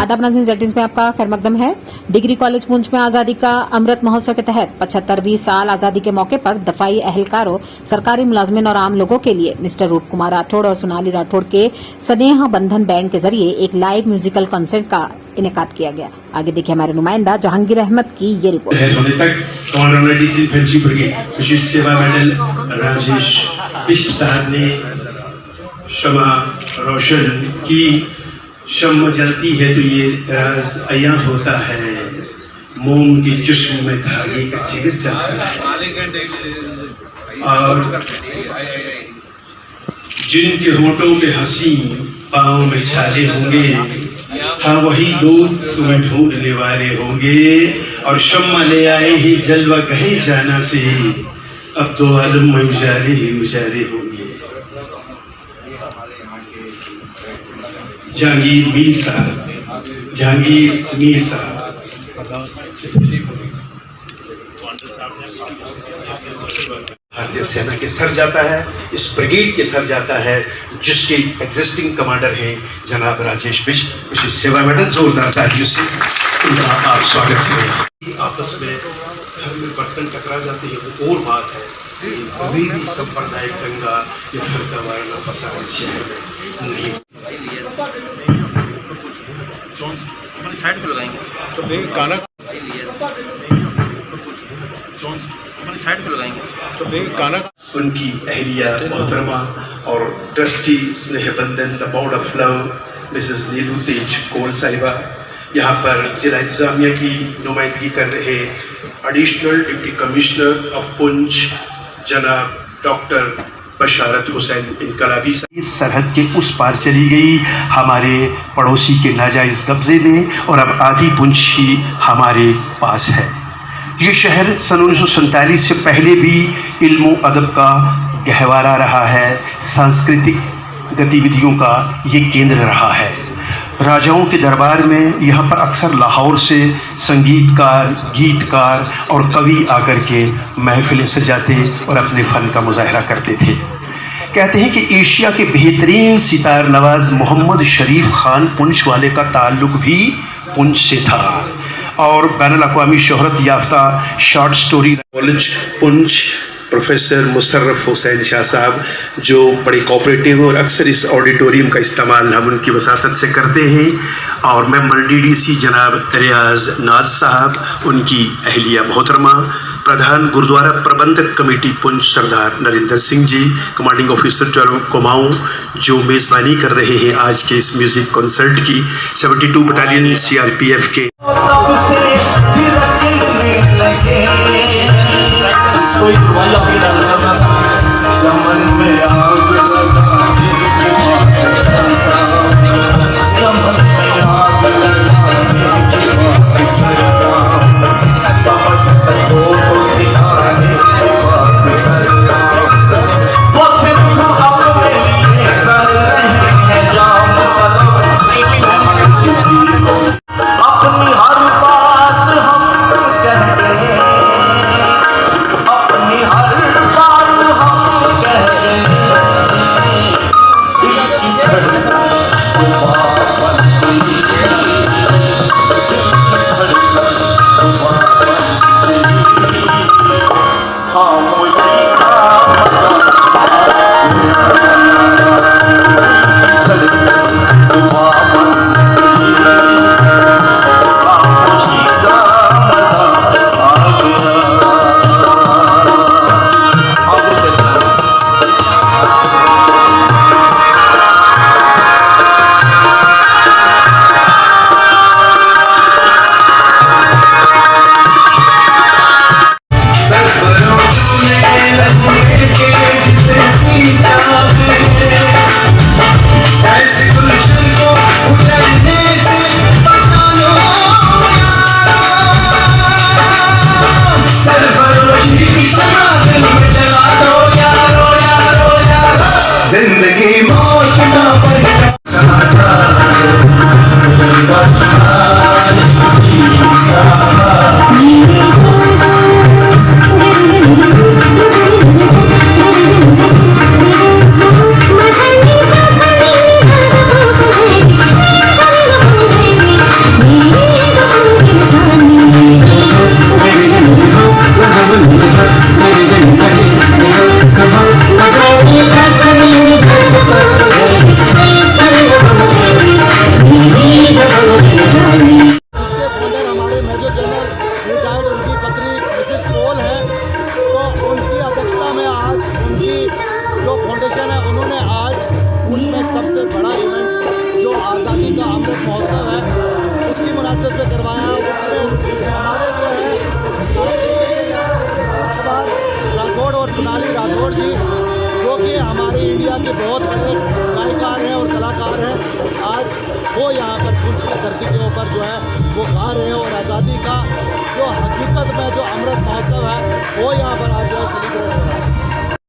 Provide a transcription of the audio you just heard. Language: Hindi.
आदाब नाज़रीन, Z में आपका खैर मकदम है। डिग्री कॉलेज पुंछ में आजादी का अमृत महोत्सव के तहत 75वीं साल आजादी के मौके पर दफाई अहलकारों, सरकारी मुलाजमिन और आम लोगों के लिए मिस्टर रूप कुमार राठौड़ और सोनाली राठौड़ के स्नेह बंधन बैंड के जरिए एक लाइव म्यूजिकल कॉन्सर्ट का इनेकाद किया गया। आगे देखिए हमारे नुमाइंदा जहांगीर अहमद की ये रिपोर्ट। शमा रोशन की शम्मा जलती है तो ये राज अया होता है, मोम के चुस्म में धागे का जिगर चलता है। और जिनके होठों पे हंसी पाँव में छाले होंगे, हाँ वही लोग तुम्हें ढूंढने वाले होंगे। और शम्मा ले आए ही जलवा कहे जाना से, अब तो आलम में उजाले ही उजाले होंगे। जहांगीर मीर साहब, जहांगीर मीर साहब भारतीय सेना के सर जाता है, इस ब्रिगेड के सर जाता है जिसके एग्जिस्टिंग कमांडर हैं जनाब राजेश बिष्ट। विशेष सेवा मेडल जोरदार तालियों से उनका आप स्वागत करें। आपस में घर में बर्तन टकरा जाते हैं वो और बात है, कभी भी सांप्रदायिक दंगा या फर्का वारना फसाद शहर में नहीं। साइड पे लगाएंगे तो गाना साइड पे लगाएंगे तो गाना उनकी अहलिया मोहतरमा और trustee Sneh Bandhan the board of love Mrs Neelu Tej Kol Sahiba यहाँ पर जिला इंतजामिया की नुमाइंदगी कर रहे additional deputy commissioner of Poonch जनाब डॉक्टर बशारत हुसैन इनकलाबी। सरहद के उस पार चली गई हमारे पड़ोसी के नाजायज़ कब्जे में, और अब आधी पुंछ ही हमारे पास है। ये शहर सन 1947 से पहले भी इल्म अदब का गहवारा रहा है, सांस्कृतिक गतिविधियों का ये केंद्र रहा है। राजाओं के दरबार में यहाँ पर अक्सर लाहौर से संगीतकार, गीतकार और कवि आकर के महफिलें सजाते और अपने फ़न का मुजाहरा करते थे। कहते हैं कि एशिया के बेहतरीन सितार नवाज मोहम्मद शरीफ खान पुंछ वाले का ताल्लुक़ भी पुंछ से था, और बैनुल अक़वामी शोहरत याफ्ता short story college Poonch professor Musharraf Hussain Shah Sahab जो बड़े कोऑपरेटिव और अक्सर इस ऑडिटोरियम का इस्तेमाल हम उनकी वसातत से करते हैं, और मेंबर डीडीसी जनाब रियाज नाज साहब, उनकी अहलिया मोहतरमा, प्रधान गुरुद्वारा प्रबंधक कमेटी पुंछ सरदार नरेंद्र सिंह जी, कमांडिंग ऑफिसर 12 कुमाऊँ जो मेज़बानी कर रहे हैं आज के इस म्यूज़िक कॉन्सर्ट की, 72 बटालियन CRPF के सबसे बड़ा इवेंट जो आज़ादी का अमृत महोत्सव है उसकी मुनासिबत में करवाया है। उसमें हमारे जो है राठौड़ और सोनाली राठौड़ जी जो कि हमारे इंडिया के बहुत बड़े गायकार हैं और कलाकार हैं, आज वो यहाँ पर पुंछ की धरती के ऊपर जो है वो गा रहे हैं और आज़ादी का जो हकीकत में जो अमृत महोत्सव है वो यहाँ पर आज जो है सेलिब्रेट हो रहा है।